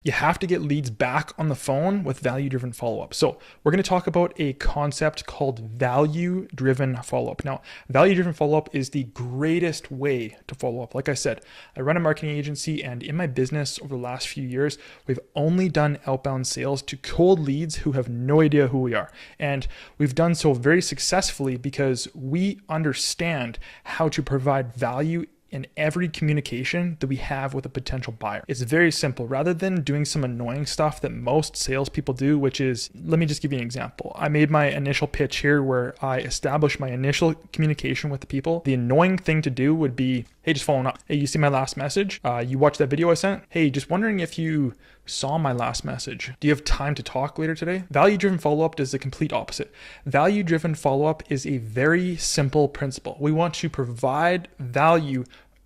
You have to get leads back on the phone with value-driven follow-up. So we're going to talk about a concept called value-driven follow-up. Now, value-driven follow-up is the greatest way to follow up. Like I said, I run a marketing agency, and in my business over the last few years, we've only done outbound sales to cold leads who have no idea who we are. And we've done so very successfully because we understand how to provide value in every communication that we have with a potential buyer. It's very simple. Rather than doing some annoying stuff that most salespeople do, which is, let me just give you an example. I made my initial pitch here where I established my initial communication with the people. The annoying thing to do would be, hey, just following up. Hey, you see my last message? You watched that video I sent? Hey, just wondering if you saw my last message. Do you have time to talk later today? Value-driven follow-up does the complete opposite. Value-driven follow-up is a very simple principle. We want to provide value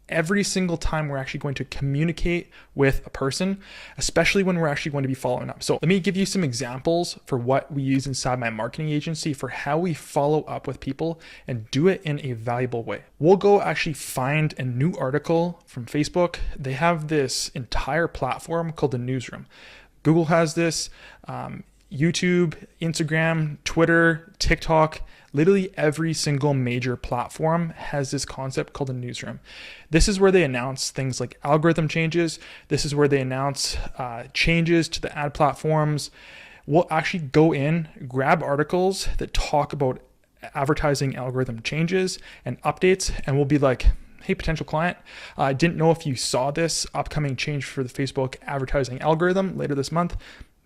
every single time we're actually going to communicate with a person, especially when we're actually going to be following up. So let me give you some examples for what we use inside my marketing agency for how we follow up with people and do it in a valuable way. We'll go actually find a new article from Facebook. They have this entire platform called the Newsroom. Google has this, YouTube, Instagram, Twitter, TikTok. Literally every single major platform has this concept called a newsroom. This is where they announce things like algorithm changes. This is where they announce changes to the ad platforms. We'll actually go in, grab articles that talk about advertising algorithm changes and updates, and we'll be like, hey, potential client, I didn't know if you saw this upcoming change for the Facebook advertising algorithm later this month.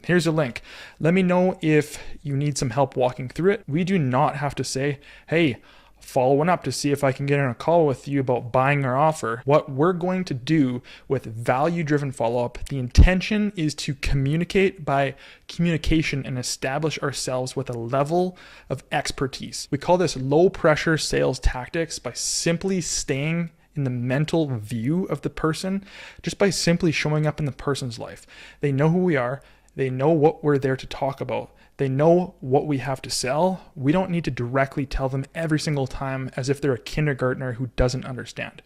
Here's a link. Let me know if you need some help walking through it. We do not have to say, hey, following up to see if I can get on a call with you about buying our offer. What we're going to do with value-driven follow-up, the intention is to communicate by communication and establish ourselves with a level of expertise. We call this low-pressure sales tactics by simply staying in the mental view of the person, just by simply showing up in the person's life. They know who we are. They know what we're there to talk about. They know what we have to sell. We don't need to directly tell them every single time as if they're a kindergartner who doesn't understand.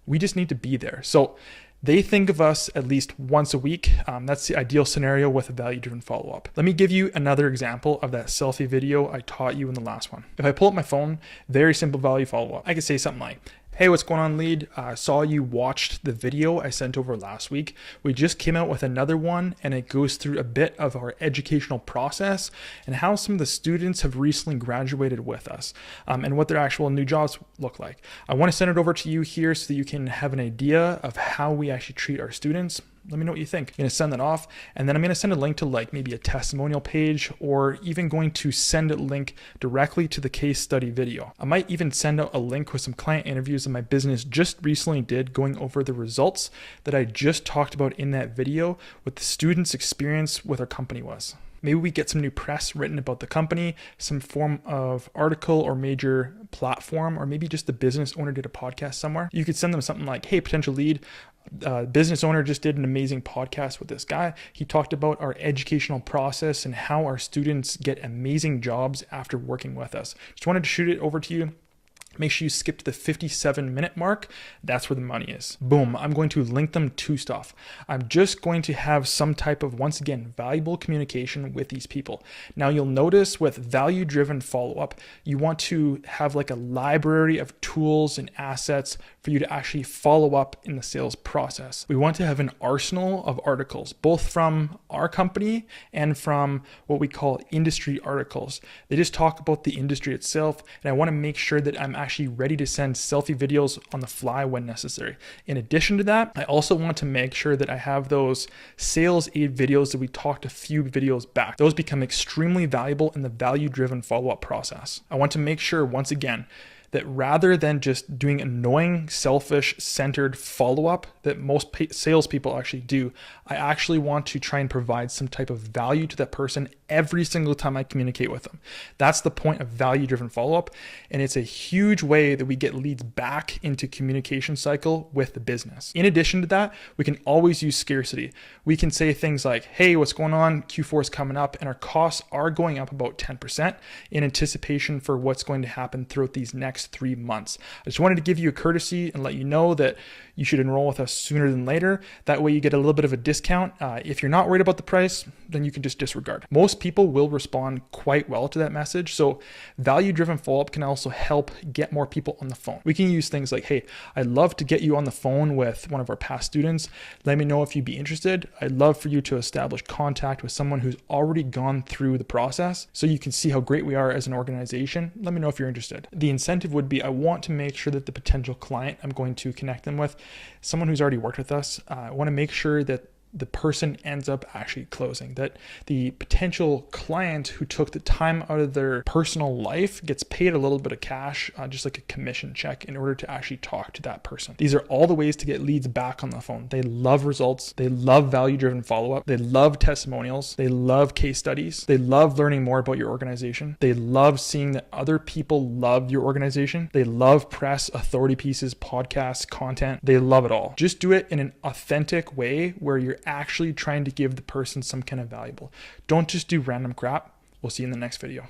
We just need to be there. So they think of us at least once a week. That's the ideal scenario with a value-driven follow-up. Let me give you another example of that selfie video I taught you in the last one. If I pull up my phone, very simple value follow-up. I could say something like, hey, what's going on, lead? Saw you watched the video I sent over last week. We just came out with another one, and it goes through a bit of our educational process and how some of the students have recently graduated with us, and what their actual new jobs look like. I want to send it over to you here so that you can have an idea of how we actually treat our students. Let me know what you think. I'm going to send that off, and then I'm going to send a link to like maybe a testimonial page, or even going to send a link directly to the case study video. I might even send out a link with some client interviews that my business just recently did, going over the results that I just talked about in that video, what the students' experience with our company was. Maybe we get some new press written about the company, some form of article or major platform, or maybe just the business owner did a podcast somewhere. You could send them something like, hey, potential lead, business owner just did an amazing podcast with this guy. He talked about our educational process and how our students get amazing jobs after working with us. Just wanted to shoot it over to you. Make sure you skip to the 57-minute mark. That's where the money is. Boom. I'm going to link them to stuff. I'm just going to have some type of, once again, valuable communication with these people. Now you'll notice with value-driven follow-up, you want to have like a library of tools and assets for you to actually follow up in the sales process. We want to have an arsenal of articles, both from our company and from what we call industry articles. They just talk about the industry itself, and I want to make sure that I'm actually ready to send selfie videos on the fly when necessary. In addition to that, I also want to make sure that I have those sales aid videos that we talked a few videos back. Those become extremely valuable in the value-driven follow-up process. I want to make sure, once again, that rather than just doing annoying, selfish, centered follow-up that most salespeople actually do, I actually want to try and provide some type of value to that person every single time I communicate with them. That's the point of value-driven follow-up, and it's a huge way that we get leads back into communication cycle with the business. In addition to that, we can always use scarcity. We can say things like, hey, what's going on? Q4 is coming up, and our costs are going up about 10% in anticipation for what's going to happen throughout these next next 3 months. I just wanted to give you a courtesy and let you know that you should enroll with us sooner than later. That way you get a little bit of a discount. If you're not worried about the price, then you can just disregard. Most people will respond quite well to that message. So value-driven follow-up can also help get more people on the phone. We can use things like, hey, I'd love to get you on the phone with one of our past students. Let me know if you'd be interested. I'd love for you to establish contact with someone who's already gone through the process so you can see how great we are as an organization. Let me know if you're interested. The incentive would be, I want to make sure that the potential client I'm going to connect them with, someone who's already worked with us, I want to make sure that the person ends up actually closing, that the potential client who took the time out of their personal life gets paid a little bit of cash, just like a commission check, in order to actually talk to that person. These are all the ways to get leads back on the phone. They love results. They love value-driven follow-up. They love testimonials. They love case studies. They love learning more about your organization. They love seeing that other people love your organization. They love press, authority pieces, podcasts, content. They love it all. Just do it in an authentic way where you're actually trying to give the person some kind of valuable. Don't just do random crap. We'll see you in the next video.